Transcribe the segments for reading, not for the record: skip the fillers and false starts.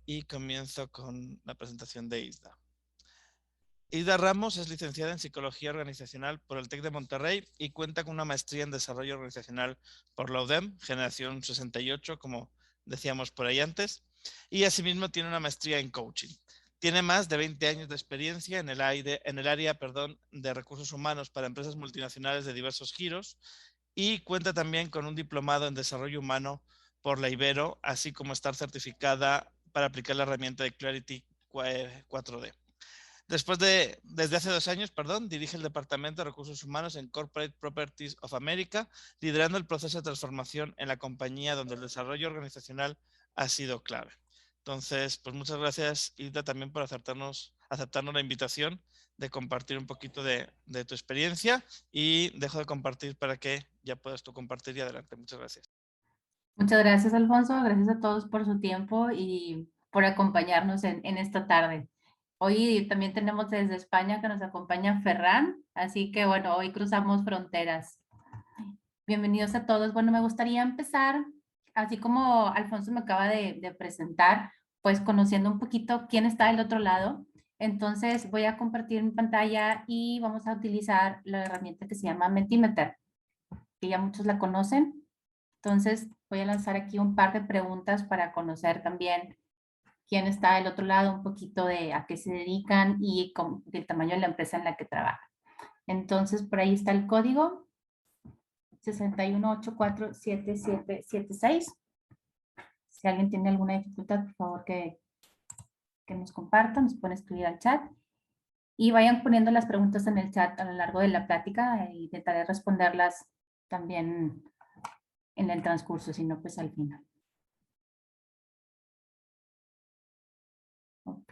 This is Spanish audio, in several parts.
y comienzo con la presentación de Isda. Isda Ramos es licenciada en Psicología Organizacional por el TEC de Monterrey y cuenta con una maestría en Desarrollo Organizacional por la UDEM, generación 68, como decíamos por ahí antes, y asimismo tiene una maestría en Coaching. Tiene más de 20 años de experiencia en el área de recursos humanos para empresas multinacionales de diversos giros y cuenta también con un diplomado en Desarrollo Humano por la Ibero, así como estar certificada para aplicar la herramienta de Clarity 4D. Desde hace 2 años, dirige el Departamento de Recursos Humanos en Corporate Properties of America, liderando el proceso de transformación en la compañía donde el desarrollo organizacional ha sido clave. Entonces, pues muchas gracias, Hilda, también por aceptarnos la invitación de compartir un poquito de tu experiencia y dejo de compartir para que ya puedas tú compartir y adelante. Muchas gracias. Muchas gracias, Alfonso. Gracias a todos por su tiempo y por acompañarnos en esta tarde. Hoy también tenemos desde España que nos acompaña Ferran, así que bueno, hoy cruzamos fronteras. Bienvenidos a todos. Bueno, me gustaría empezar, así como Alfonso me acaba de presentar, pues conociendo un poquito quién está del otro lado. Entonces voy a compartir mi pantalla y vamos a utilizar la herramienta que se llama Mentimeter, que ya muchos la conocen. Entonces voy a lanzar aquí un par de preguntas para conocer también quién está del otro lado, un poquito de a qué se dedican y del tamaño de la empresa en la que trabajan. Entonces, por ahí está el código 61847776. Si alguien tiene alguna dificultad, por favor que nos compartan, nos pueden escribir al chat. Y vayan poniendo las preguntas en el chat a lo largo de la plática e intentaré responderlas también en el transcurso, si no, pues al final. Ok,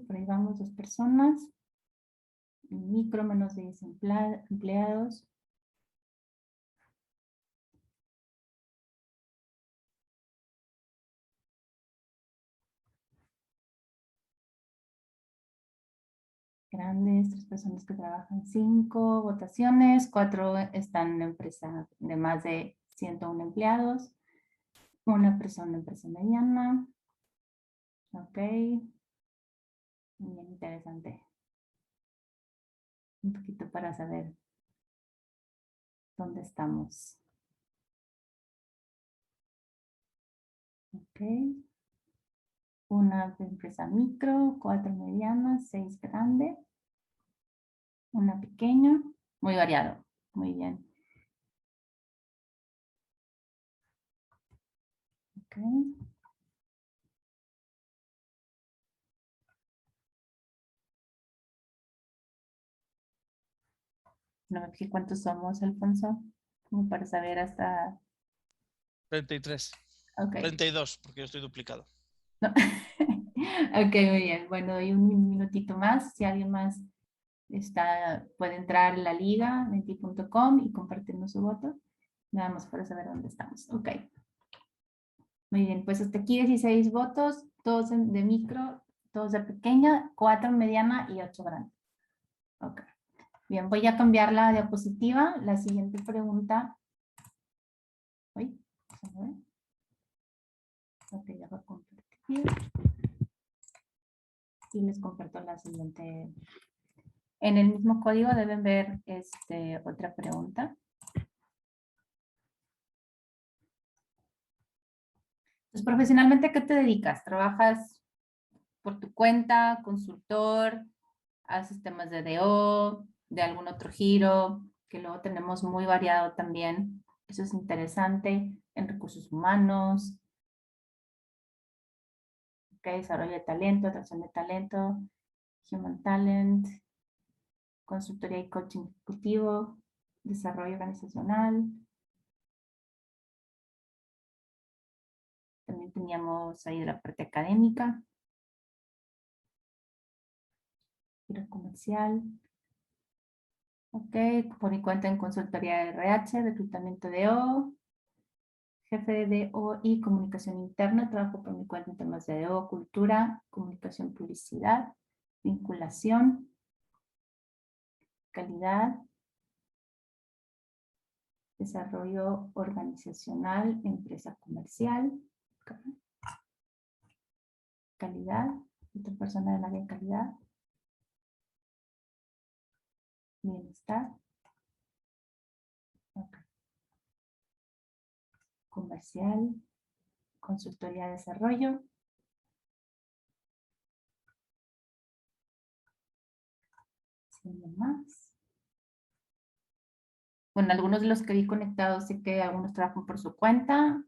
por ahí vamos 2 personas. Micro, menos de 10 empleados. Grandes, 3 personas que trabajan, 5 votaciones, 4 están en empresa de más de 101 empleados, 1 persona en empresa mediana. Ok, bien interesante. Un poquito para saber dónde estamos. Ok. 1 empresa micro, 4 medianas, 6 grande, 1 pequeña, muy variado, muy bien. Ok. No me fijé cuántos somos, Alfonso, como para saber hasta... 33. Ok. 32, porque yo estoy duplicado. No. Ok, muy bien. Bueno, doy un minutito más. Si alguien más puede entrar a la liga, menti.com y compartirnos su voto. Nada más para saber dónde estamos. Ok. Muy bien, pues hasta aquí 16 votos, todos de micro, todos de pequeña, 4 mediana y 8 grande. Ok. Bien, voy a cambiar la diapositiva. La siguiente pregunta. Uy, a ver. Ok, ya voy a compartir. Y les comparto la siguiente. En el mismo código deben ver otra pregunta. Entonces, profesionalmente, ¿a qué te dedicas? ¿Trabajas por tu cuenta, consultor, haces temas de DO, de algún otro giro, que luego tenemos muy variado también? Eso es interesante, en recursos humanos, okay, desarrollo de talento, atracción de talento, human talent, consultoría y coaching ejecutivo, desarrollo organizacional. También teníamos ahí de la parte académica, giro comercial. Ok, por mi cuenta en consultoría de RH, reclutamiento de O, jefe de O y comunicación interna. Trabajo por mi cuenta en temas de O, cultura, comunicación, publicidad, vinculación, calidad, desarrollo organizacional, empresa comercial, calidad, calidad, otra persona del área de calidad, bienestar, okay. Comercial, consultoría de desarrollo, más. Bueno, algunos de los que vi conectados, sé que algunos trabajan por su cuenta.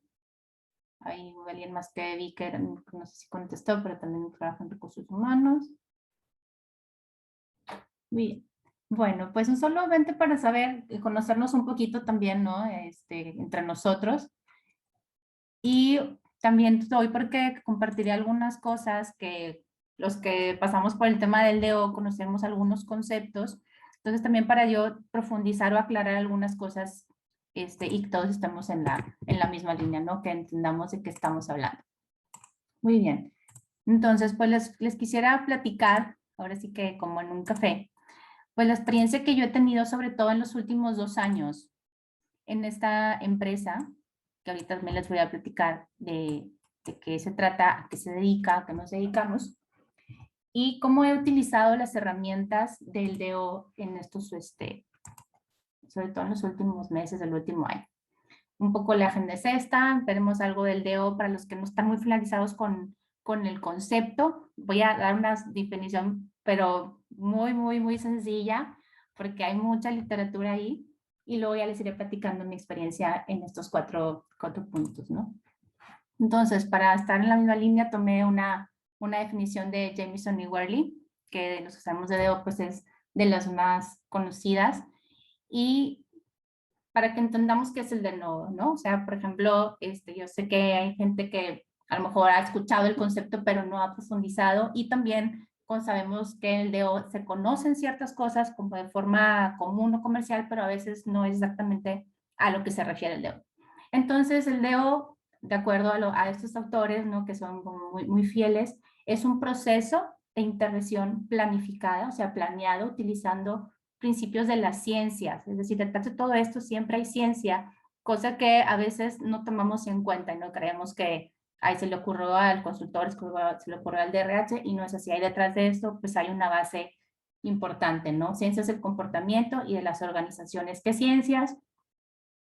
Hay alguien más que vi que no sé si contestó, pero también trabaja en recursos humanos. Bien. Bueno, pues solamente para saber, conocernos un poquito también, ¿no? Entre nosotros. Y también hoy porque compartiré algunas cosas que los que pasamos por el tema del DO conocemos algunos conceptos. Entonces también para yo profundizar o aclarar algunas cosas y que todos estemos en la misma línea, ¿no? Que entendamos de qué estamos hablando. Muy bien. Entonces, pues les quisiera platicar, ahora sí que como en un café, pues la experiencia que yo he tenido sobre todo en los últimos 2 años en esta empresa, que ahorita también les voy a platicar de qué se trata, a qué se dedica, a qué nos dedicamos, y cómo he utilizado las herramientas del DO en estos, sobre todo en los últimos meses del último año. Un poco la agenda es esta, veremos algo del DO para los que no están muy familiarizados con el concepto. Voy a dar una definición, pero muy sencilla, porque hay mucha literatura ahí, y luego ya les iré platicando mi experiencia en estos cuatro puntos, ¿no? Entonces, para estar en la misma línea, tomé una definición de Jamieson y Worley, que de los que sabemos de DO, pues es de las más conocidas, y para que entendamos qué es el de nodo, ¿no? O sea, por ejemplo, yo sé que hay gente que a lo mejor ha escuchado el concepto, pero no ha profundizado, y también sabemos que el DO se conocen ciertas cosas como de forma común o comercial, pero a veces no es exactamente a lo que se refiere el DO. Entonces, el DO, de acuerdo a estos autores, ¿no? Que son muy fieles, es un proceso de intervención planificada, o sea, planeado, utilizando principios de las ciencias, es decir, detrás de todo esto siempre hay ciencia, cosa que a veces no tomamos en cuenta y no creemos que ahí se le ocurrió al consultor, se le ocurrió al DRH, y no es así. Hay detrás de esto, pues hay una base importante, ¿no? Ciencias del comportamiento y de las organizaciones. ¿Qué ciencias?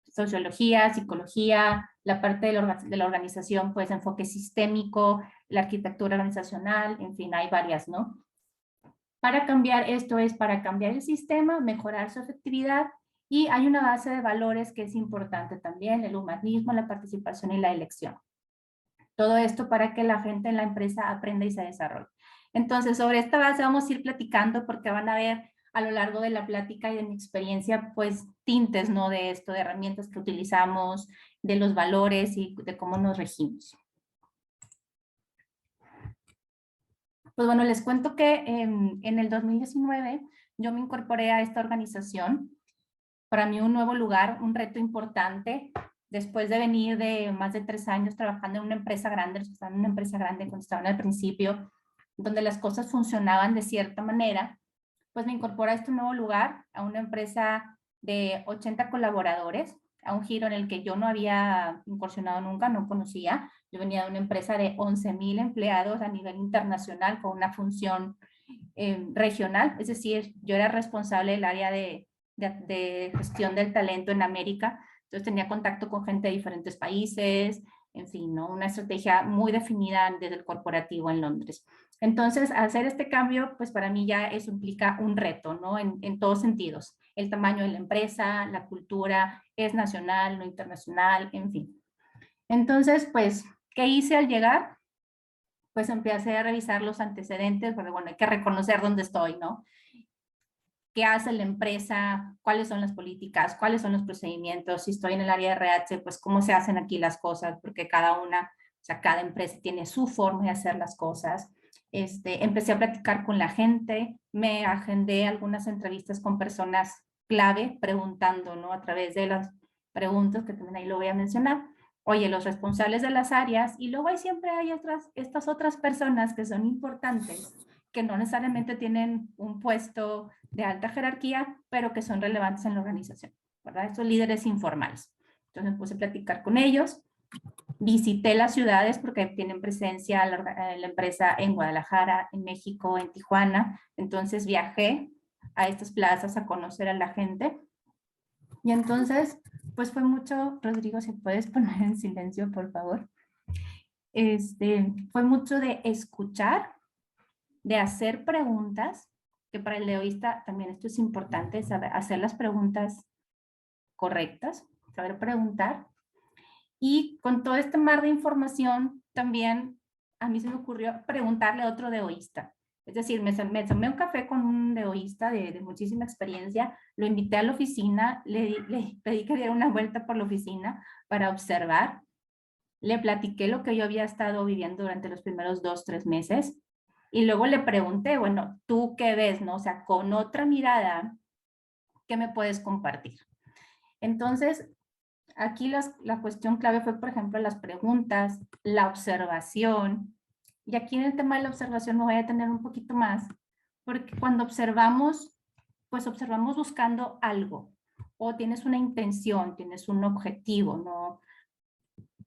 Sociología, psicología, la parte de la organización, pues enfoque sistémico, la arquitectura organizacional, en fin, hay varias, ¿no? Para cambiar esto es para cambiar el sistema, mejorar su efectividad, y hay una base de valores que es importante también, el humanismo, la participación y la elección. Todo esto para que la gente en la empresa aprenda y se desarrolle. Entonces, sobre esta base vamos a ir platicando porque van a ver a lo largo de la plática y de mi experiencia, pues tintes, ¿no? De esto, de herramientas que utilizamos, de los valores y de cómo nos regimos. Pues bueno, les cuento que en el 2019 yo me incorporé a esta organización. Para mí un nuevo lugar, un reto importante, después de venir de más de 3 años trabajando en una empresa grande, los que estaban en una empresa grande cuando estaban al principio, donde las cosas funcionaban de cierta manera, pues me incorporé a este nuevo lugar, a una empresa de 80 colaboradores, a un giro en el que yo no había incursionado nunca, no conocía. Yo venía de una empresa de 11,000 empleados a nivel internacional con una función regional, es decir, yo era responsable del área de gestión del talento en América, entonces tenía contacto con gente de diferentes países, en fin, ¿no? Una estrategia muy definida desde el corporativo en Londres. Entonces, hacer este cambio, pues para mí ya eso implica un reto, ¿no? En todos sentidos. El tamaño de la empresa, la cultura, es nacional, no internacional, en fin. Entonces, pues, ¿qué hice al llegar? Pues empecé a revisar los antecedentes, porque bueno, hay que reconocer dónde estoy, ¿no? ¿Qué hace la empresa? ¿Cuáles son las políticas? ¿Cuáles son los procedimientos? Si estoy en el área de RH, pues cómo se hacen aquí las cosas, porque o sea, cada empresa tiene su forma de hacer las cosas. Empecé a platicar con la gente, me agendé algunas entrevistas con personas clave, preguntando, ¿no? A través de las preguntas que también ahí lo voy a mencionar. Oye, los responsables de las áreas, y luego siempre hay estas otras personas que son importantes, que no necesariamente tienen un puesto de alta jerarquía, pero que son relevantes en la organización, ¿verdad? Estos líderes informales. Entonces me puse a platicar con ellos, Visité las ciudades porque tienen presencia la empresa en Guadalajara, en México, en Tijuana. Entonces viajé a estas plazas a conocer a la gente. Y entonces, pues fue mucho, Rodrigo, si puedes poner en silencio, por favor. Fue mucho de escuchar, de hacer preguntas, que para el leoísta también esto es importante, saber hacer las preguntas correctas, saber preguntar. Y con todo este mar de información, también a mí se me ocurrió preguntarle a otro deoísta. Es decir, me tomé un café con un deoísta de muchísima experiencia, lo invité a la oficina, le pedí que diera una vuelta por la oficina para observar, le platiqué lo que yo había estado viviendo durante los primeros 2, 3 meses y luego le pregunté, bueno, ¿tú qué ves? ¿No? O sea, con otra mirada, ¿qué me puedes compartir? Entonces, aquí la cuestión clave fue, por ejemplo, las preguntas, la observación. Y aquí en el tema de la observación me voy a tener un poquito más, porque cuando observamos, pues observamos buscando algo, o tienes una intención, tienes un objetivo, ¿no?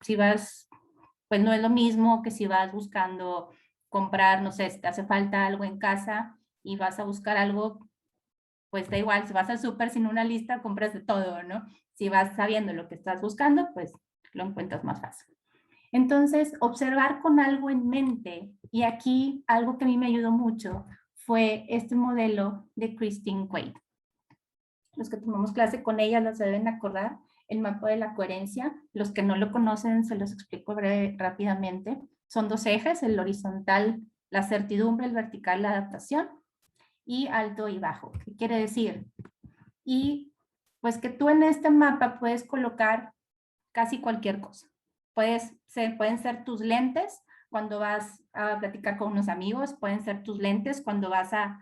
Si vas, pues no es lo mismo que si vas buscando comprar, no sé, si te hace falta algo en casa y vas a buscar algo, pues da igual, si vas al súper sin una lista, compras de todo, ¿no? Si vas sabiendo lo que estás buscando, pues lo encuentras más fácil. Entonces, observar con algo en mente, y aquí algo que a mí me ayudó mucho fue este modelo de Christine Quaid. Los que tomamos clase con ella las deben acordar, el mapa de la coherencia. Los que no lo conocen, se los explico rápidamente. Son 2 ejes, el horizontal, la certidumbre, el vertical, la adaptación, y alto y bajo. ¿Qué quiere decir? Y pues que tú en este mapa puedes colocar casi cualquier cosa. Pueden ser tus lentes cuando vas a platicar con unos amigos, pueden ser tus lentes cuando vas a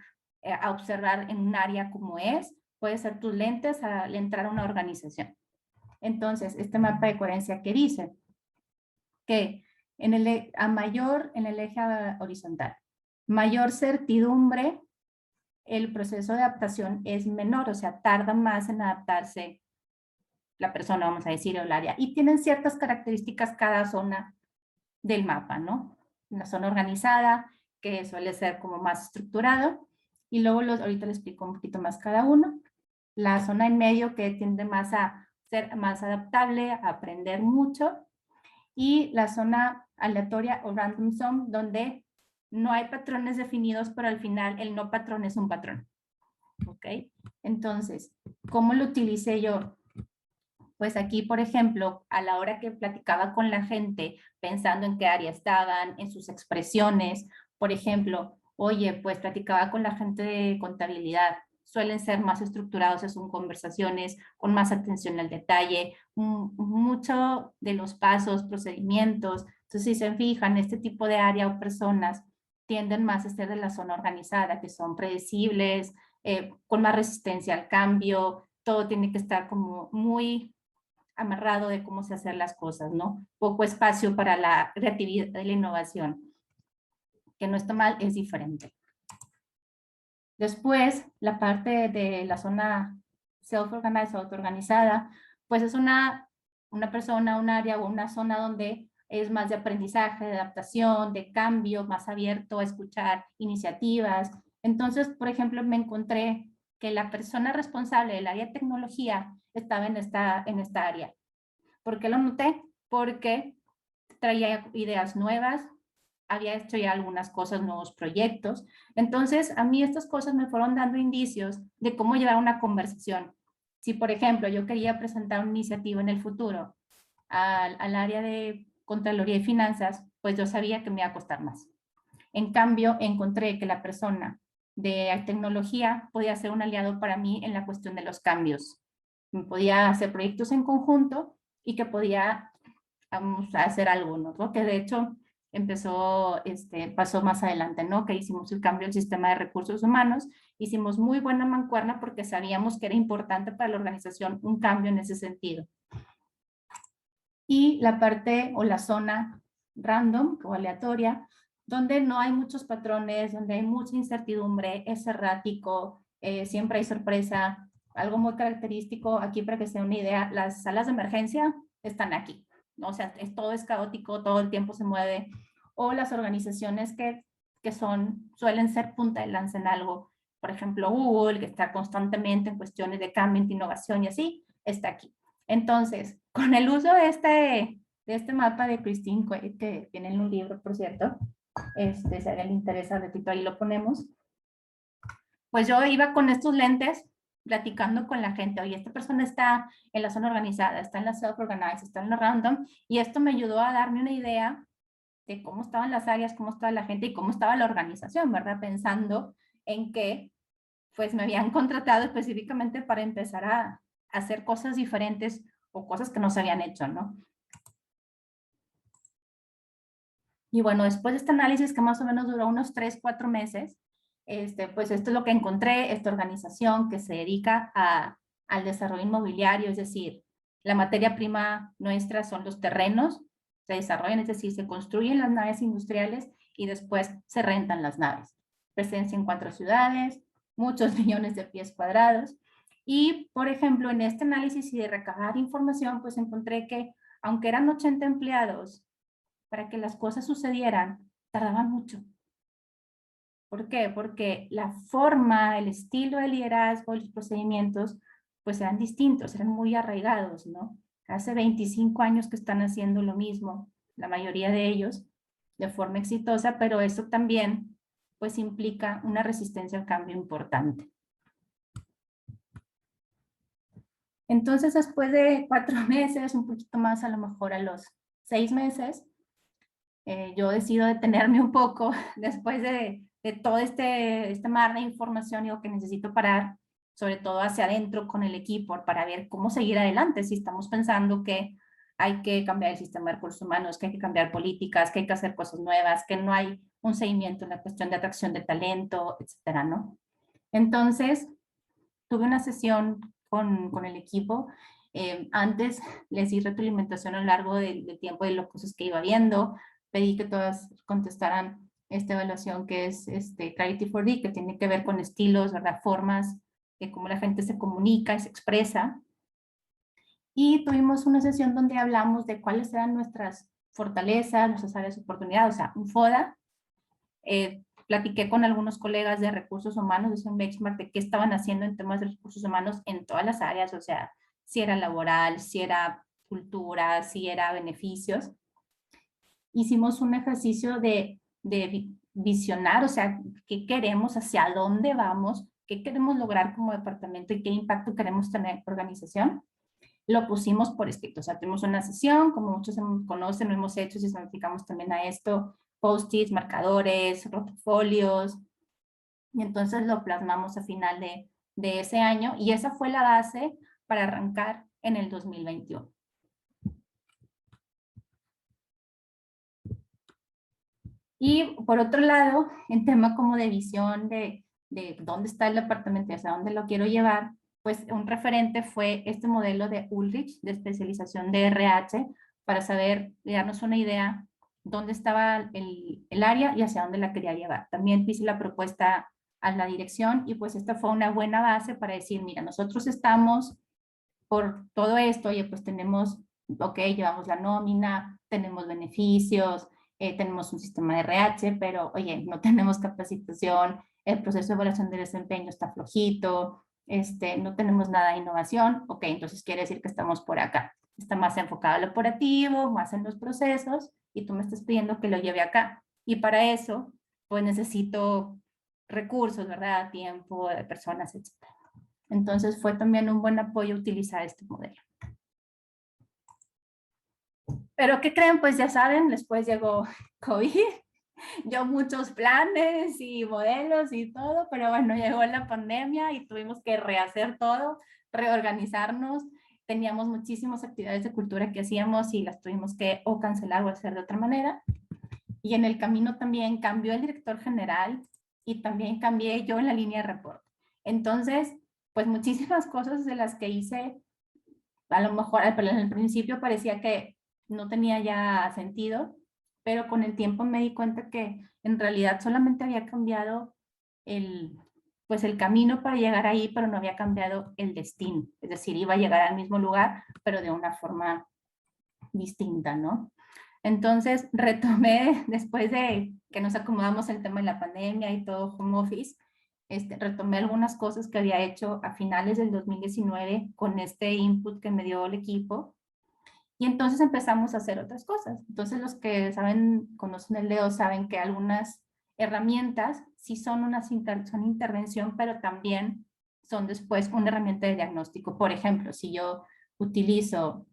observar en un área como es, puede ser tus lentes al entrar a una organización. Entonces, este mapa de coherencia que dice que en el eje horizontal, mayor certidumbre, el proceso de adaptación es menor, o sea, tarda más en adaptarse la persona, vamos a decir, o el área. Y tienen ciertas características cada zona del mapa, ¿no? Una zona organizada, que suele ser como más estructurado, y luego ahorita les explico un poquito más cada uno. La zona en medio, que tiende más a ser más adaptable, a aprender mucho, y la zona aleatoria o random zone, donde no hay patrones definidos, pero al final el no patrón es un patrón. ¿Ok? Entonces, ¿cómo lo utilicé yo? Pues aquí, por ejemplo, a la hora que platicaba con la gente, pensando en qué área estaban, en sus expresiones, por ejemplo, oye, pues platicaba con la gente de contabilidad, suelen ser más estructurados en sus conversaciones, con más atención al detalle, mucho de los pasos, procedimientos. Entonces, si se fijan, este tipo de área o personas tienden más a ser de la zona organizada, que son predecibles, con más resistencia al cambio, todo tiene que estar como muy amarrado de cómo se hacen las cosas, ¿no? Poco espacio para la creatividad y la innovación, que no está mal, es diferente. Después, la parte de la zona self-organized, autoorganizada, pues es una persona, un área o una zona donde es más de aprendizaje, de adaptación, de cambio, más abierto a escuchar iniciativas. Entonces, por ejemplo, me encontré que la persona responsable del área de tecnología estaba en esta área. ¿Por qué lo noté? Porque traía ideas nuevas, había hecho ya algunas cosas, nuevos proyectos. Entonces, a mí estas cosas me fueron dando indicios de cómo llevar una conversación. Si, por ejemplo, yo quería presentar una iniciativa en el futuro al área de Contraloría y Finanzas, pues yo sabía que me iba a costar más. En cambio, encontré que la persona de tecnología podía ser un aliado para mí en la cuestión de los cambios. Podía hacer proyectos en conjunto y que podía vamos a hacer algo, ¿no? Que de hecho pasó más adelante, ¿no? Que hicimos el cambio del sistema de recursos humanos, hicimos muy buena mancuerna porque sabíamos que era importante para la organización un cambio en ese sentido. Y la parte o la zona random o aleatoria, donde no hay muchos patrones, donde hay mucha incertidumbre, es errático, siempre hay sorpresa. Algo muy característico aquí para que sea una idea, las salas de emergencia están aquí. o sea, todo es caótico, todo el tiempo se mueve, o las organizaciones que suelen ser punta de lanza en algo, por ejemplo, Google, que está constantemente en cuestiones de cambio, de innovación y así, está aquí. Entonces, con el uso de este mapa de Christine Quaid, que tiene en un libro, por cierto, si a alguien le interesa, ratito ahí lo ponemos, pues yo iba con estos lentes platicando con la gente, oye, esta persona está en la zona organizada, está en la self-organized, está en la random, y esto me ayudó a darme una idea de cómo estaban las áreas, cómo estaba la gente y cómo estaba la organización, ¿verdad? Pensando en que pues me habían contratado específicamente para empezar a hacer cosas diferentes o cosas que no se habían hecho, ¿no? Y bueno, después de este análisis que más o menos duró unos 3, 4 meses, pues esto es lo que encontré, esta organización que se dedica al desarrollo inmobiliario, es decir, la materia prima nuestra son los terrenos, se desarrollan, es decir, se construyen las naves industriales y después se rentan las naves. Presencia en 4 ciudades, muchos millones de pies cuadrados. Y, por ejemplo, en este análisis y de recabar información, pues encontré que aunque eran 80 empleados, para que las cosas sucedieran, tardaban mucho. ¿Por qué? Porque la forma, el estilo de liderazgo, los procedimientos, pues eran distintos, eran muy arraigados, ¿no? Hace 25 años que están haciendo lo mismo, la mayoría de ellos, de forma exitosa, pero eso también, pues implica una resistencia al cambio importante. Entonces, después de 4 meses, un poquito más, a lo mejor a los 6 meses, yo decido detenerme un poco después de todo este mar de información, digo que necesito parar, sobre todo hacia adentro con el equipo, para ver cómo seguir adelante, si estamos pensando que hay que cambiar el sistema de recursos humanos, que hay que cambiar políticas, que hay que hacer cosas nuevas, que no hay un seguimiento en la cuestión de atracción de talento, etcétera, ¿no? Entonces, tuve una sesión con el equipo. Antes les di retroalimentación a lo largo del tiempo de las cosas que iba viendo. Pedí que todas contestaran esta evaluación que es Clarity 4D, que tiene que ver con estilos, ¿verdad? Formas de cómo la gente se comunica y se expresa. Y tuvimos una sesión donde hablamos de cuáles eran nuestras fortalezas, nuestras áreas de oportunidad, o sea, un FODA. Platiqué con algunos colegas de recursos humanos, hice un benchmark de qué estaban haciendo en temas de recursos humanos en todas las áreas, o sea, si era laboral, si era cultura, si era beneficios. Hicimos un ejercicio de visionar, o sea, qué queremos, hacia dónde vamos, qué queremos lograr como departamento y qué impacto queremos tener en la organización. Lo pusimos por escrito, o sea, tuvimos una sesión, como muchos conocen, lo hemos hecho, si nos dedicamos también a esto, post-its, marcadores, rotofolios, y entonces lo plasmamos a final de ese año, y esa fue la base para arrancar en el 2021. Y por otro lado, en tema como de visión de dónde está el departamento y hacia dónde lo quiero llevar, pues un referente fue este modelo de Ulrich, de especialización de RH, para saber, darnos una idea dónde estaba el área y hacia dónde la quería llevar. También hice la propuesta a la dirección y pues esta fue una buena base para decir, mira, nosotros estamos por todo esto, oye, pues tenemos, ok, llevamos la nómina, tenemos beneficios, tenemos un sistema de RH, pero oye, no tenemos capacitación, el proceso de evaluación de desempeño está flojito, no tenemos nada de innovación, ok, entonces quiere decir que estamos por acá. Está más enfocado al operativo, más en los procesos, y tú me estás pidiendo que lo lleve acá. Y para eso, pues necesito recursos, ¿verdad? Tiempo, de personas, etc. Entonces fue también un buen apoyo utilizar este modelo. Pero ¿qué creen? Pues ya saben, después llegó COVID, yo muchos planes y modelos y todo, pero bueno, llegó la pandemia y tuvimos que rehacer todo, reorganizarnos. Teníamos muchísimas actividades de cultura que hacíamos y las tuvimos que o cancelar o hacer de otra manera. Y en el camino también cambió el director general y también cambié yo en la línea de reporte. Entonces, pues muchísimas cosas de las que hice, a lo mejor en el principio parecía que no tenía ya sentido, pero con el tiempo me di cuenta que en realidad solamente había cambiado pues el camino para llegar ahí, pero no había cambiado el destino. Es decir, iba a llegar al mismo lugar, pero de una forma distinta, ¿no? Entonces retomé, después de que nos acomodamos el tema de la pandemia y todo home office, retomé algunas cosas que había hecho a finales del 2019 con este input que me dio el equipo. Y entonces empezamos a hacer otras cosas. Entonces los que saben, conocen el Leo, saben que algunas herramientas sí son son intervención, pero también son después una herramienta de diagnóstico. Por ejemplo, si yo utilizo,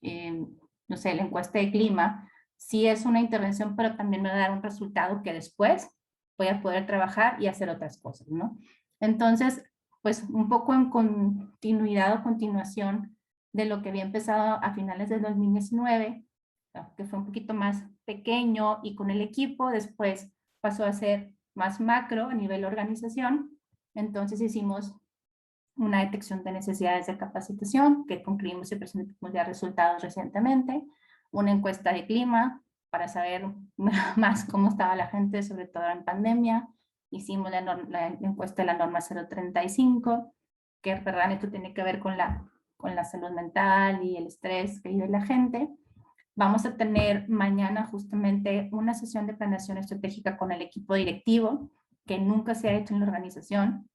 no sé, la encuesta de clima, sí es una intervención, pero también me va a dar un resultado que después voy a poder trabajar y hacer otras cosas, ¿no? Entonces, pues un poco en continuidad o continuación de lo que había empezado a finales del 2019, que fue un poquito más pequeño y con el equipo, después pasó a ser más macro a nivel organización. Entonces hicimos una detección de necesidades de capacitación que concluimos y presentamos ya resultados recientemente, una encuesta de clima para saber más cómo estaba la gente, sobre todo en pandemia. Hicimos la encuesta de la norma 035, que verdad esto tiene que ver con la salud mental y el estrés que vive la gente. Vamos a tener mañana justamente una sesión de planeación estratégica con el equipo directivo, que nunca se ha hecho en la organización.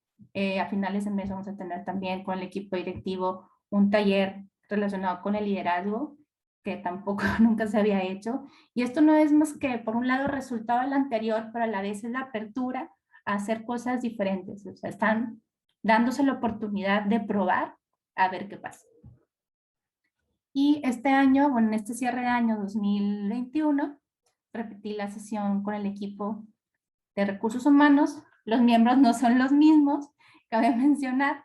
A finales de mes vamos a tener también con el equipo directivo un taller relacionado con el liderazgo, que tampoco nunca se había hecho. Y esto no es más que, por un lado, resultado del anterior, pero a la vez es la apertura a hacer cosas diferentes. O sea, están dándose la oportunidad de probar a ver qué pasa. Y este año, bueno, en este cierre de año 2021, repetí la sesión con el equipo de recursos humanos. Los miembros no son los mismos, cabe mencionar,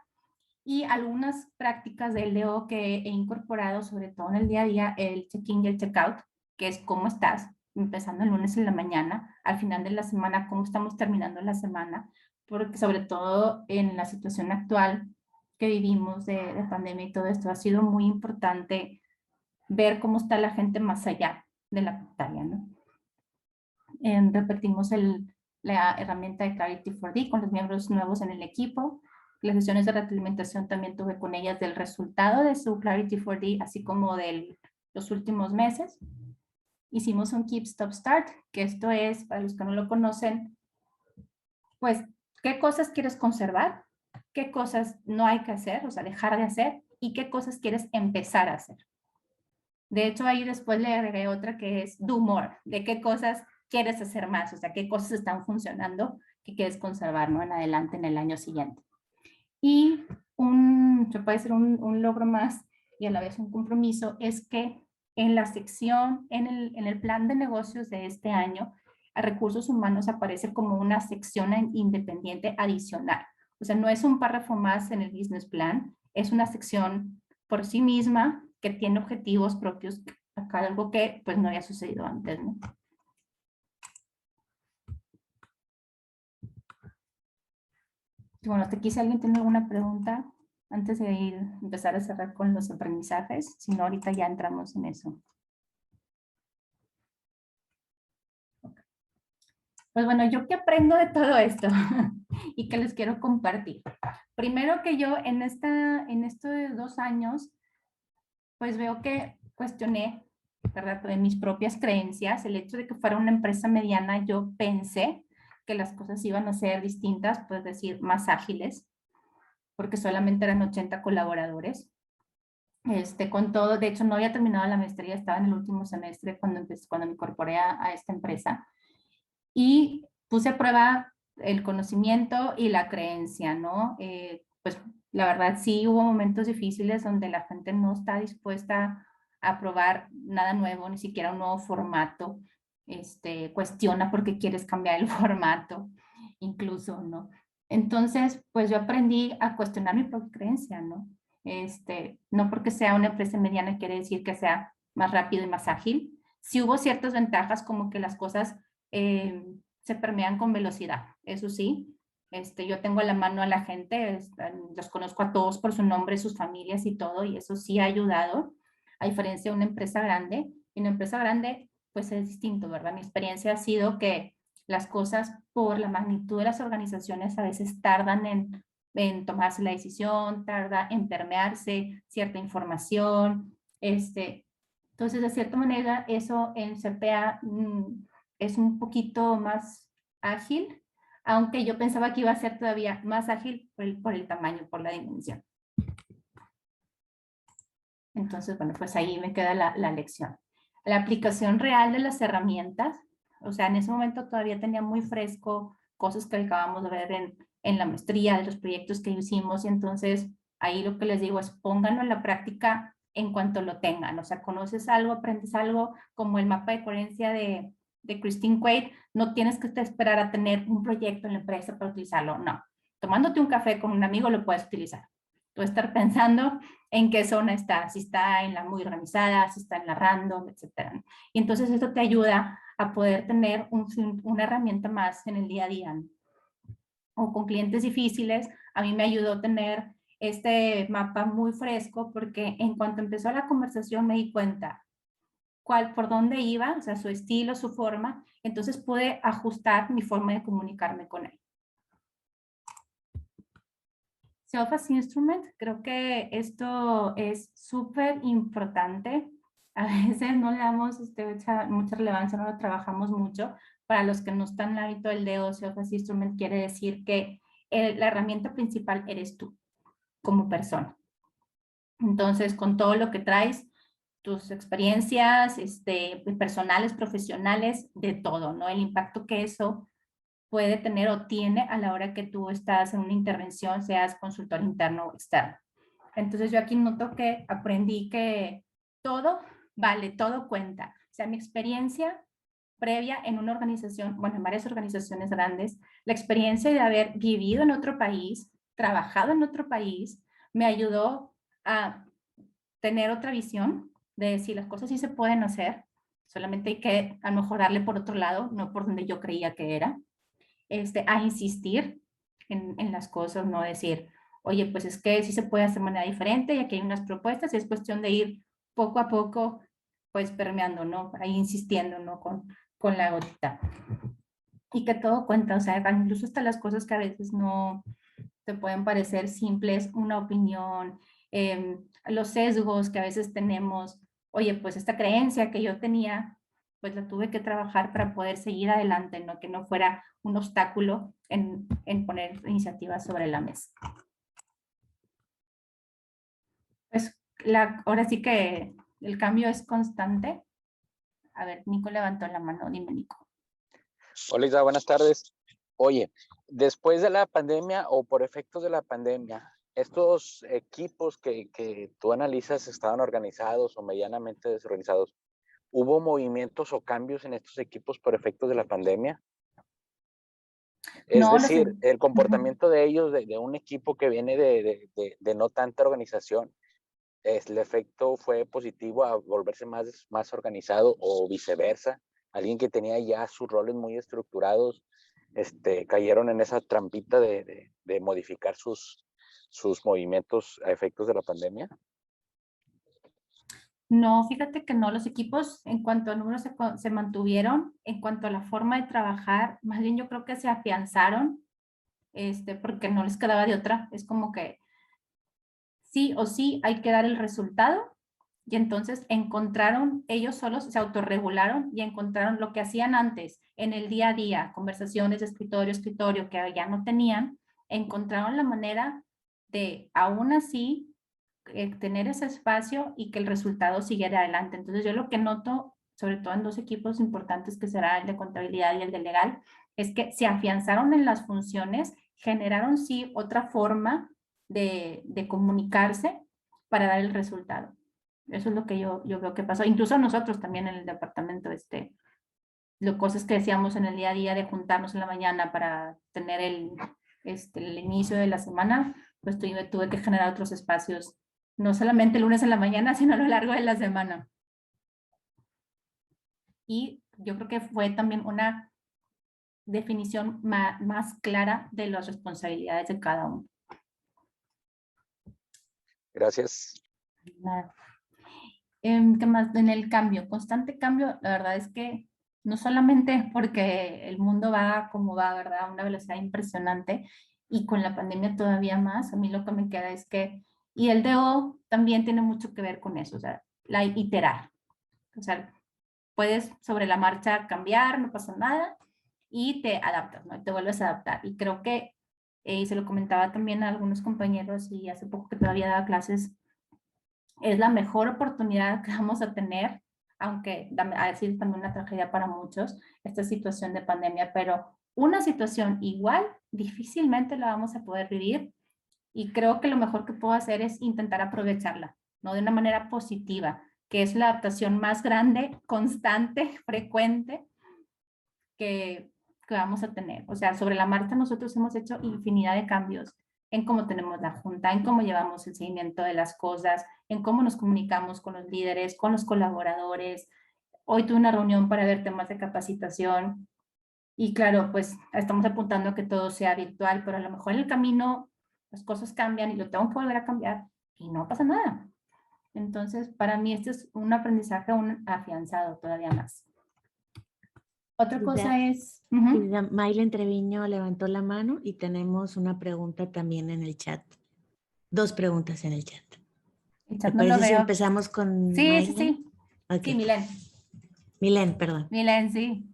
y algunas prácticas del LEO que he incorporado, sobre todo en el día a día, el check-in y el check-out, que es cómo estás, empezando el lunes en la mañana, al final de la semana, cómo estamos terminando la semana, porque sobre todo en la situación actual que vivimos de pandemia y todo esto, ha sido muy importante ver cómo está la gente más allá de la pantalla, ¿no? Repetimos la herramienta de Clarity 4D con los miembros nuevos en el equipo. Las sesiones de retroalimentación también tuve con ellas del resultado de su Clarity 4D, así como de los últimos meses. Hicimos un Keep, Stop, Start, que esto es, para los que no lo conocen, pues, ¿qué cosas quieres conservar? ¿Qué cosas no hay que hacer, o sea, dejar de hacer? ¿Y qué cosas quieres empezar a hacer? De hecho, ahí después le agregué otra que es do more, de qué cosas quieres hacer más, o sea, qué cosas están funcionando que quieres conservar, ¿no? En adelante, en el año siguiente. Y se puede ser un logro más y a la vez un compromiso, es que en la sección, en el plan de negocios de este año, a recursos humanos aparece como una sección independiente adicional. O sea, no es un párrafo más en el business plan, es una sección por sí misma que tiene objetivos propios, acá algo que pues no había sucedido antes, ¿no? Bueno, hasta aquí si alguien tiene alguna pregunta antes de empezar a cerrar con los aprendizajes, si no ahorita ya entramos en eso. Pues bueno, ¿yo qué aprendo de todo esto? Y que les quiero compartir. Primero que yo en estos 2 años, pues veo que cuestioné, ¿verdad?, de mis propias creencias. El hecho de que fuera una empresa mediana, yo pensé que las cosas iban a ser distintas, pues decir, más ágiles, porque solamente eran 80 colaboradores. Con todo, de hecho no había terminado la maestría, estaba en el último semestre cuando me incorporé a esta empresa. Y puse a prueba el conocimiento y la creencia, ¿no? Pues la verdad sí hubo momentos difíciles donde la gente no está dispuesta a probar nada nuevo, ni siquiera un nuevo formato. Cuestiona por qué quieres cambiar el formato, incluso, ¿no? Entonces, pues yo aprendí a cuestionar mi propia creencia, ¿no? No porque sea una empresa mediana quiere decir que sea más rápido y más ágil. Sí hubo ciertas ventajas como que las cosas se permean con velocidad, eso sí. Yo tengo a la mano a la gente, los conozco a todos por su nombre, sus familias y todo, y eso sí ha ayudado, a diferencia de una empresa grande. En una empresa grande, pues es distinto, ¿verdad? Mi experiencia ha sido que las cosas, por la magnitud de las organizaciones, a veces tardan en tomarse la decisión, tarda en permearse cierta información, Entonces, de cierta manera, eso en CPA es un poquito más ágil, aunque yo pensaba que iba a ser todavía más ágil por el tamaño, por la dimensión. Entonces, bueno, pues ahí me queda la lección. La aplicación real de las herramientas, o sea, en ese momento todavía tenía muy fresco cosas que acabamos de ver en la maestría, de los proyectos que hicimos, y entonces ahí lo que les digo es pónganlo en la práctica en cuanto lo tengan. O sea, conoces algo, aprendes algo, como el mapa de coherencia de Christine Quaid, no tienes que esperar a tener un proyecto en la empresa para utilizarlo, no. Tomándote un café con un amigo lo puedes utilizar. Tú estar pensando en qué zona está, si está en la muy organizada, si está en la random, etcétera. Y entonces esto te ayuda a poder tener una herramienta más en el día a día, ¿no? O con clientes difíciles, a mí me ayudó a tener este mapa muy fresco porque en cuanto empezó la conversación me di cuenta por dónde iba, o sea, su estilo, su forma, entonces pude ajustar mi forma de comunicarme con él. Self as Instrument, creo que esto es súper importante. A veces no le damos mucha relevancia, no lo trabajamos mucho. Para los que no están en el hábito del dedo, Self as Instrument quiere decir que la herramienta principal eres tú, como persona. Entonces, con todo lo que traes, tus experiencias personales, profesionales, de todo, ¿no? El impacto que eso puede tener o tiene a la hora que tú estás en una intervención, seas consultor interno o externo. Entonces yo aquí noto que aprendí que todo vale, todo cuenta. O sea, mi experiencia previa en una organización, bueno, en varias organizaciones grandes, la experiencia de haber vivido en otro país, trabajado en otro país, me ayudó a tener otra visión de decir las cosas sí se pueden hacer, solamente hay que a lo mejor darle por otro lado, no por donde yo creía que era. A insistir en las cosas, no decir, oye, pues es que sí se puede hacer de manera diferente y aquí hay unas propuestas y es cuestión de ir poco a poco, pues permeando, ¿no? Ahí insistiendo, ¿no? Con la gotita. Y que todo cuenta, o sea, incluso hasta las cosas que a veces no te pueden parecer simples, una opinión, los sesgos que a veces tenemos, oye, pues esta creencia que yo tenía, pues la tuve que trabajar para poder seguir adelante, ¿no? Que no fuera un obstáculo en poner iniciativas sobre la mesa. Pues ahora sí que el cambio es constante. A ver, Nico levantó la mano, dime Nico. Hola Isa, buenas tardes. Oye, después de la pandemia o por efectos de la pandemia, estos equipos que tú analizas estaban organizados o medianamente desorganizados. ¿Hubo movimientos o cambios en estos equipos por efectos de la pandemia? Es No, decir, el comportamiento de ellos, de un equipo que viene de no tanta organización, ¿el efecto fue positivo a volverse más organizado o viceversa? Alguien que tenía ya sus roles muy estructurados, cayeron en esa trampita de modificar sus movimientos a efectos de la pandemia. No, fíjate que no, los equipos en cuanto a números se mantuvieron, en cuanto a la forma de trabajar, más bien yo creo que se afianzaron, porque no les quedaba de otra, es como que sí o sí hay que dar el resultado y entonces encontraron, ellos solos se autorregularon y encontraron lo que hacían antes en el día a día, conversaciones de escritorio a escritorio que ya no tenían, encontraron la manera de aún así tener ese espacio y que el resultado siguiera adelante. Entonces yo lo que noto, sobre todo en dos equipos importantes que será el de contabilidad y el de legal, es que se afianzaron en las funciones, generaron sí otra forma de comunicarse para dar el resultado. Eso es lo que yo veo que pasó. Incluso nosotros también en el departamento, cosas que decíamos en el día a día de juntarnos en la mañana para tener el inicio de la semana, pues tuve que generar otros espacios, no solamente el lunes en la mañana, sino a lo largo de la semana. Y yo creo que fue también una definición más clara de las responsabilidades de cada uno. Gracias. Nada. ¿Qué más? En el cambio, constante cambio, la verdad es que no solamente porque el mundo va como va, ¿verdad? A una velocidad impresionante y con la pandemia todavía más, a mí lo que me queda es que, y el DO también tiene mucho que ver con eso, o sea, iterar. O sea, puedes sobre la marcha cambiar, no pasa nada, y te adaptas, ¿no? Te vuelves a adaptar. Y creo que, y se lo comentaba también a algunos compañeros, y hace poco que todavía daba clases, es la mejor oportunidad que vamos a tener, aunque ha sido también una tragedia para muchos, esta situación de pandemia, pero una situación igual difícilmente la vamos a poder vivir, y creo que lo mejor que puedo hacer es intentar aprovecharla, ¿no? De una manera positiva, que es la adaptación más grande, constante, frecuente que vamos a tener. O sea, sobre la marcha nosotros hemos hecho infinidad de cambios en cómo tenemos la junta, en cómo llevamos el seguimiento de las cosas, en cómo nos comunicamos con los líderes, con los colaboradores. Hoy tuve una reunión para ver temas de capacitación y claro, pues estamos apuntando a que todo sea virtual, pero a lo mejor en el camino las cosas cambian y lo tengo que volver a cambiar y no pasa nada. Entonces, para mí este es un aprendizaje aún afianzado todavía más. Otra cosa es... Maylen Treviño levantó la mano y tenemos una pregunta también en el chat. 2 preguntas en el chat. El chat ¿Te no lo parece si veo. empezamos con Sí, Maylen? sí. Okay. Sí, Milen. Milen, perdón. Milen, sí.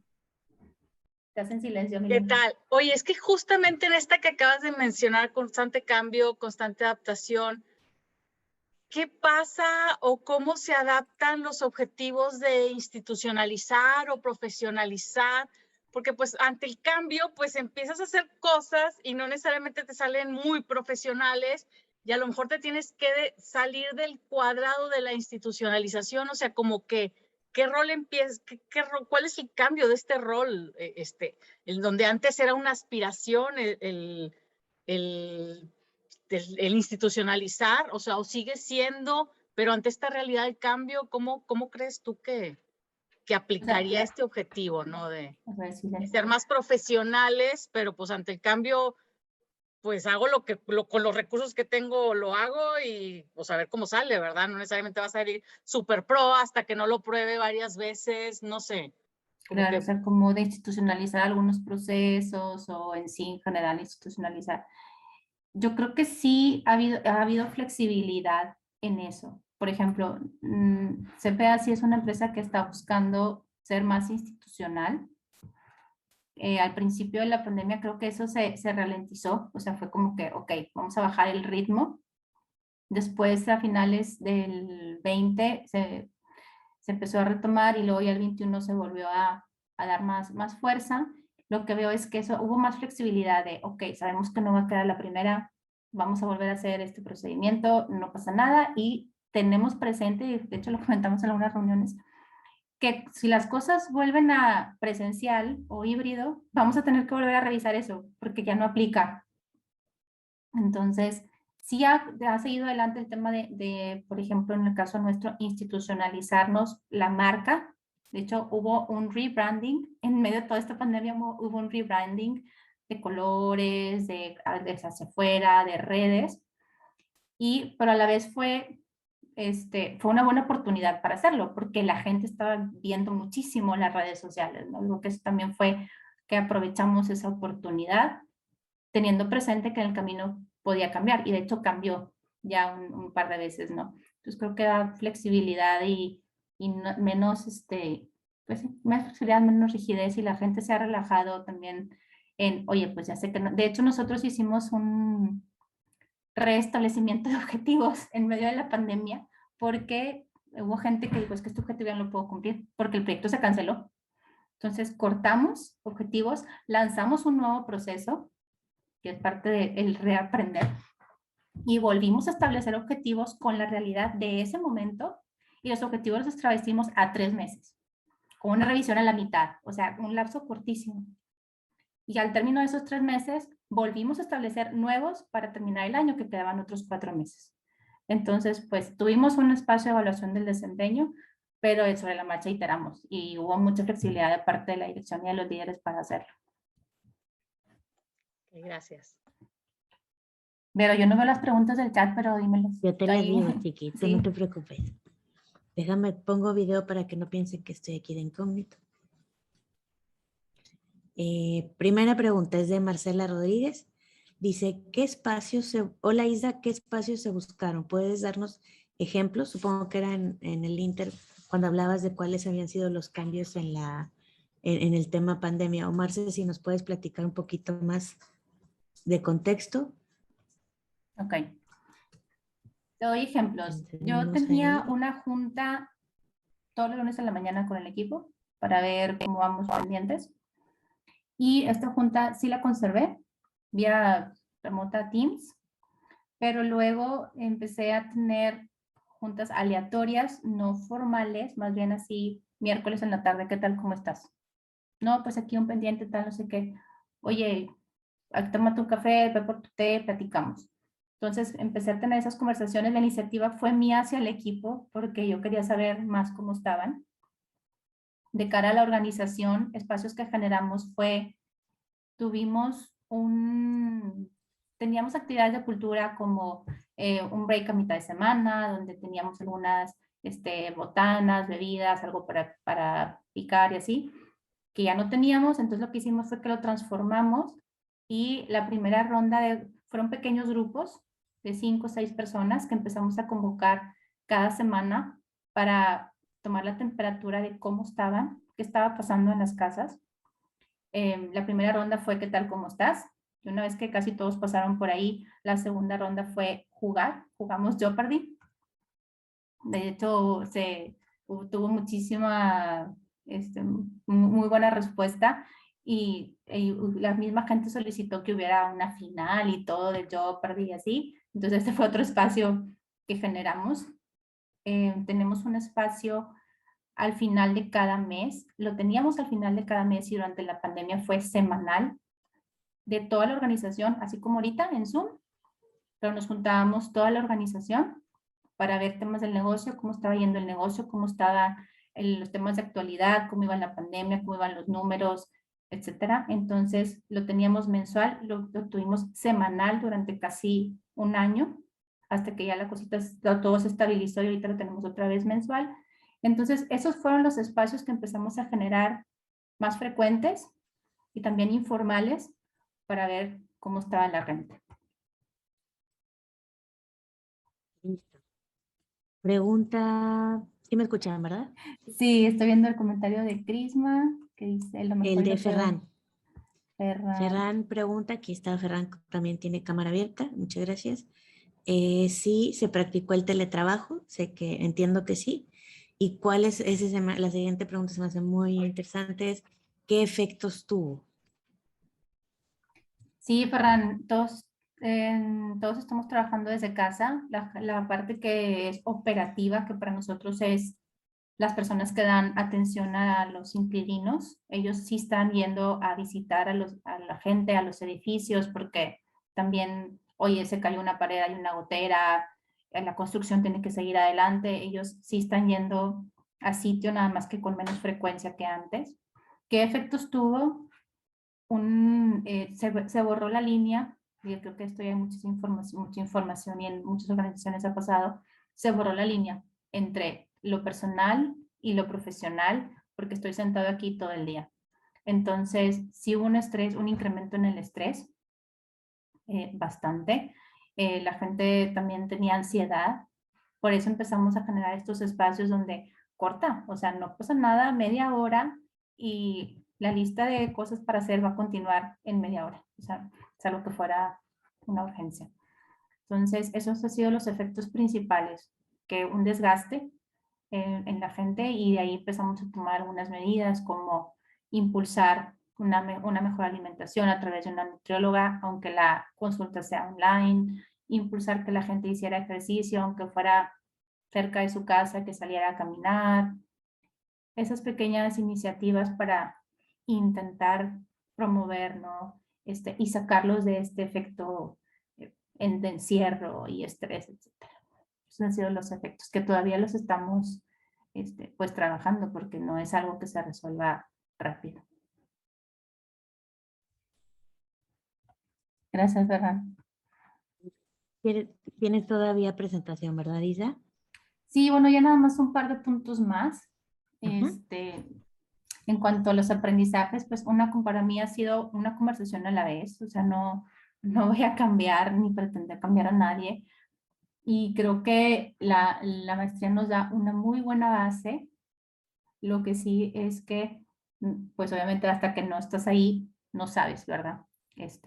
Estás en silencio, ¿Qué Milen. tal? Oye, es que justamente en esta que acabas de mencionar, constante cambio, constante adaptación, ¿qué pasa o cómo se adaptan los objetivos de institucionalizar o profesionalizar? Porque pues ante el cambio, pues empiezas a hacer cosas y no necesariamente te salen muy profesionales y a lo mejor te tienes que salir del cuadrado de la institucionalización, o sea, como que, ¿qué rol empieza? ¿Cuál es el cambio de este rol? El donde antes era una aspiración, el institucionalizar, o sea, o sigue siendo, pero ante esta realidad del cambio, ¿cómo crees tú que aplicaría este objetivo, ¿no? De ser más profesionales, pero pues ante el cambio, pues hago con los recursos que tengo lo hago y pues a ver cómo sale, ¿verdad? No necesariamente va a salir súper pro hasta que no lo pruebe varias veces, no sé. Claro, o sea, como de institucionalizar algunos procesos o en sí en general institucionalizar. Yo creo que sí ha habido flexibilidad en eso. Por ejemplo, CPA sí es una empresa que está buscando ser más institucional. Al principio de la pandemia creo que eso se ralentizó, o sea, fue como que, ok, vamos a bajar el ritmo. Después, a finales del 20, se empezó a retomar y luego ya el 21 se volvió a dar más fuerza. Lo que veo es que eso, hubo más flexibilidad de, ok, sabemos que no va a quedar la primera, vamos a volver a hacer este procedimiento, no pasa nada, y tenemos presente, y de hecho lo comentamos en algunas reuniones, que si las cosas vuelven a presencial o híbrido, vamos a tener que volver a revisar eso, porque ya no aplica. Entonces, sí ha seguido adelante el tema por ejemplo, en el caso nuestro, institucionalizarnos la marca. De hecho, hubo un rebranding, en medio de toda esta pandemia hubo un rebranding de colores, de hacia afuera, de redes, pero a la vez fue una buena oportunidad para hacerlo, porque la gente estaba viendo muchísimo las redes sociales, ¿no? Lo que eso también fue que aprovechamos esa oportunidad, teniendo presente que en el camino podía cambiar, y de hecho cambió ya un par de veces, ¿no? Entonces creo que da flexibilidad y menos, pues, más flexibilidad, menos rigidez, y la gente se ha relajado también oye, pues ya sé que no. De hecho, nosotros hicimos un restablecimiento de objetivos en medio de la pandemia, porque hubo gente que dijo, es que este objetivo ya no lo puedo cumplir, porque el proyecto se canceló. Entonces cortamos objetivos, lanzamos un nuevo proceso, que es parte del reaprender, y volvimos a establecer objetivos con la realidad de ese momento, y los objetivos los establecimos a 3 meses, con una revisión a la mitad, o sea, un lapso cortísimo. Y al término de esos 3 meses, volvimos a establecer nuevos para terminar el año, que quedaban otros 4 meses. Entonces, pues tuvimos un espacio de evaluación del desempeño, pero sobre la marcha iteramos, y hubo mucha flexibilidad de parte de la dirección y de los líderes para hacerlo. Gracias. Pero yo no veo las preguntas del chat, pero dímelas. Yo te las digo, Chiqui, tú Sí. no te preocupes. Déjame, pongo video para que no piensen que estoy aquí de incógnito. Primera pregunta es de Marcela Rodríguez. Dice, hola Isa, ¿qué espacios se buscaron? ¿Puedes darnos ejemplos? Supongo que era en el Inter cuando hablabas de cuáles habían sido los cambios en el tema pandemia. O Marce, si nos puedes platicar un poquito más de contexto. Ok. Te doy ejemplos. Yo Tenemos tenía ahí. una junta todos los lunes a la mañana con el equipo para ver cómo vamos pendientes. Y esta junta sí la conservé vía remota Teams, pero luego empecé a tener juntas aleatorias, no formales, más bien así, miércoles en la tarde, ¿qué tal? ¿Cómo estás? No, pues aquí un pendiente, tal, no sé qué. Oye, toma tu café, ve por tu té, platicamos. Entonces empecé a tener esas conversaciones. La iniciativa fue mía hacia el equipo porque yo quería saber más cómo estaban. De cara a la organización, espacios que generamos teníamos actividades de cultura como un break a mitad de semana, donde teníamos algunas botanas, bebidas, algo para picar y así, que ya no teníamos. Entonces lo que hicimos fue que lo transformamos y la primera ronda fueron pequeños grupos de 5 o 6 personas que empezamos a convocar cada semana para tomar la temperatura de cómo estaban, qué estaba pasando en las casas. La primera ronda fue ¿qué tal, cómo estás? Y una vez que casi todos pasaron por ahí, la segunda ronda fue jugamos Jeopardy. De hecho, tuvo muchísima, muy buena respuesta y la misma gente solicitó que hubiera una final y todo de Jeopardy y así. Entonces este fue otro espacio que generamos. Tenemos un espacio al final de cada mes, lo teníamos al final de cada mes y durante la pandemia fue semanal de toda la organización, así como ahorita en Zoom, pero nos juntábamos toda la organización para ver temas del negocio, cómo estaba yendo el negocio, cómo estaban los temas de actualidad, cómo iba la pandemia, cómo iban los números, etcétera. Entonces lo teníamos mensual, lo tuvimos semanal durante casi un año, hasta que ya la cosita, todo se estabilizó y ahorita lo tenemos otra vez mensual. Entonces esos fueron los espacios que empezamos a generar más frecuentes y también informales para ver cómo estaba la renta. Listo. Pregunta, ¿sí me escuchan, verdad? Sí, estoy viendo el comentario de Crisma, que dice lo mejor. El de Ferran. Ferran. Ferran pregunta, aquí está Ferran, también tiene cámara abierta, muchas gracias. Sí, se practicó el teletrabajo, entiendo que sí. ¿Y cuál es la siguiente pregunta? Se me hace muy interesante, ¿qué efectos tuvo? Sí, Ferran, todos estamos trabajando desde casa. La parte que es operativa, que para nosotros es las personas que dan atención a los inquilinos, ellos sí están yendo a visitar a la gente, a los edificios, porque también, oye, se cayó una pared, hay una gotera, la construcción tiene que seguir adelante. Ellos sí están yendo a sitio, nada más que con menos frecuencia que antes. ¿Qué efectos tuvo? Se borró la línea, yo creo que esto ya hay mucha información y en muchas organizaciones ha pasado, se borró la línea entre lo personal y lo profesional, porque estoy sentado aquí todo el día. Entonces, sí hubo un incremento en el estrés, bastante. La gente también tenía ansiedad, por eso empezamos a generar estos espacios donde corta, o sea, no pasa nada, media hora y la lista de cosas para hacer va a continuar en media hora, o sea, salvo que fuera una urgencia. Entonces, esos han sido los efectos principales, que un desgaste en la gente y de ahí empezamos a tomar algunas medidas como impulsar una mejor alimentación a través de una nutrióloga, aunque la consulta sea online, impulsar que la gente hiciera ejercicio, aunque fuera cerca de su casa, que saliera a caminar. Esas pequeñas iniciativas para intentar promover, ¿no? Y sacarlos de este efecto de encierro y estrés, etc. Esos han sido los efectos que todavía los estamos pues trabajando porque no es algo que se resuelva rápido. Gracias, Ferran. Tienes todavía presentación, ¿verdad, Isa? Sí, bueno, ya nada más un par de puntos más. En cuanto a los aprendizajes, pues para mí ha sido una conversación a la vez, o sea, no voy a cambiar ni pretender cambiar a nadie. Y creo que la maestría nos da una muy buena base Lo que sí es que, pues obviamente hasta que no estás ahí, no sabes, ¿verdad?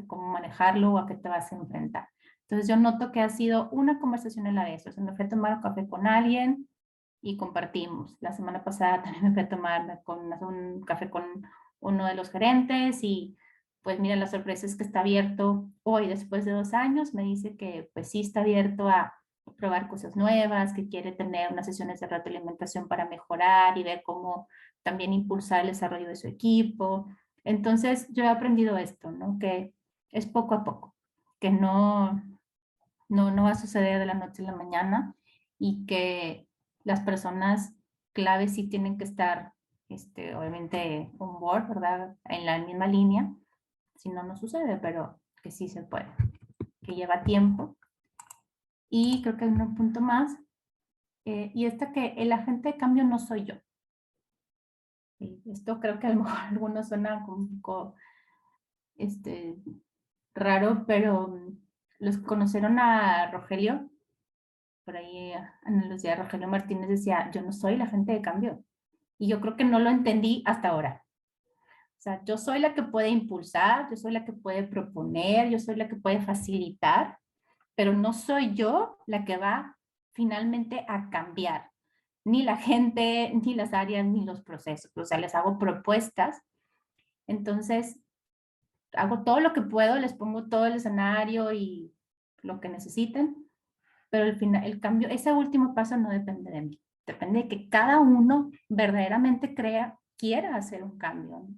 Cómo manejarlo o a qué te vas a enfrentar. Entonces yo noto que ha sido una conversación a la vez. O sea, me fui a tomar un café con alguien y compartimos. La semana pasada también me fui a tomar un café con uno de los gerentes y pues mira, la sorpresa es que está abierto hoy, después de 2 años, me dice que pues sí está abierto a probar cosas nuevas, que quiere tener unas sesiones de retroalimentación para mejorar y ver cómo también impulsar el desarrollo de su equipo. Entonces yo he aprendido esto, ¿no? Que es poco a poco, que no va a suceder de la noche a la mañana y que las personas claves sí tienen que estar, obviamente, on board, ¿verdad? En la misma línea. Si no, no sucede, pero que sí se puede, que lleva tiempo. Y creo que hay un punto más, y que el agente de cambio no soy yo. Esto creo que a lo mejor algunos suena un poco raro, pero los conocieron a Rogelio, por ahí Ana Lucía Rogelio Martínez decía, yo no soy la agente de cambio. Y yo creo que no lo entendí hasta ahora. O sea, yo soy la que puede impulsar, yo soy la que puede proponer, yo soy la que puede facilitar, pero no soy yo la que va finalmente a cambiar ni la gente, ni las áreas, ni los procesos. O sea, les hago propuestas. Entonces, hago todo lo que puedo, les pongo todo el escenario y lo que necesiten, pero al final, el cambio, ese último paso no depende de mí. Depende de que cada uno verdaderamente quiera hacer un cambio, ¿no?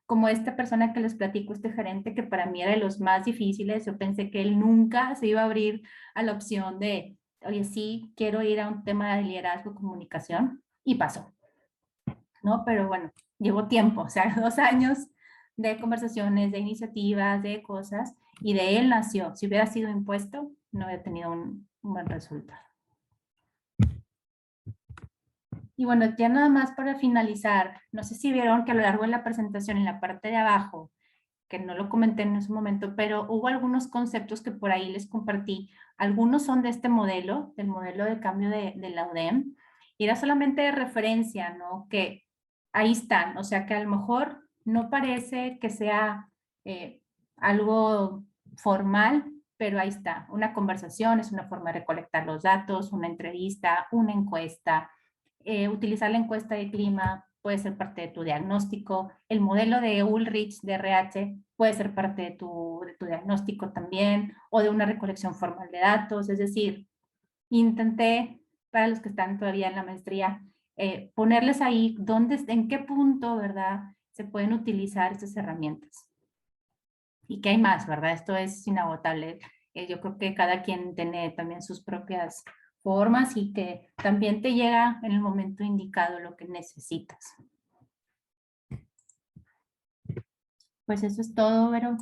Como esta persona que les platico, este gerente que para mí era de los más difíciles, yo pensé que él nunca se iba a abrir a la opción de, oye, sí, quiero ir a un tema de liderazgo, comunicación, y pasó, ¿no? Pero bueno, llevó tiempo, o sea, 2 años de conversaciones, de iniciativas, de cosas, y de él nació. Si hubiera sido impuesto, no hubiera tenido un buen resultado. Y bueno, ya nada más para finalizar, no sé si vieron que a lo largo de la presentación, en la parte de abajo, que no lo comenté en ese momento, pero hubo algunos conceptos que por ahí les compartí. Algunos son de este modelo, del modelo de cambio de la UDEM, y era solamente de referencia, ¿no? Que ahí están, o sea que a lo mejor no parece que sea algo formal, pero ahí está. Una conversación es una forma de recolectar los datos, una entrevista, una encuesta. Utilizar la encuesta de clima puede ser parte de tu diagnóstico. El modelo de Ulrich de RH puede ser parte de tu diagnóstico también, o de una recolección formal de datos. Es decir, intenté, para los que están todavía en la maestría, ponerles ahí en qué punto, ¿verdad?, se pueden utilizar estas herramientas. Y que hay más, ¿verdad? Esto es inagotable. Yo creo que cada quien tiene también sus propias formas y que también te llega en el momento indicado lo que necesitas. Pues eso es todo, Vero.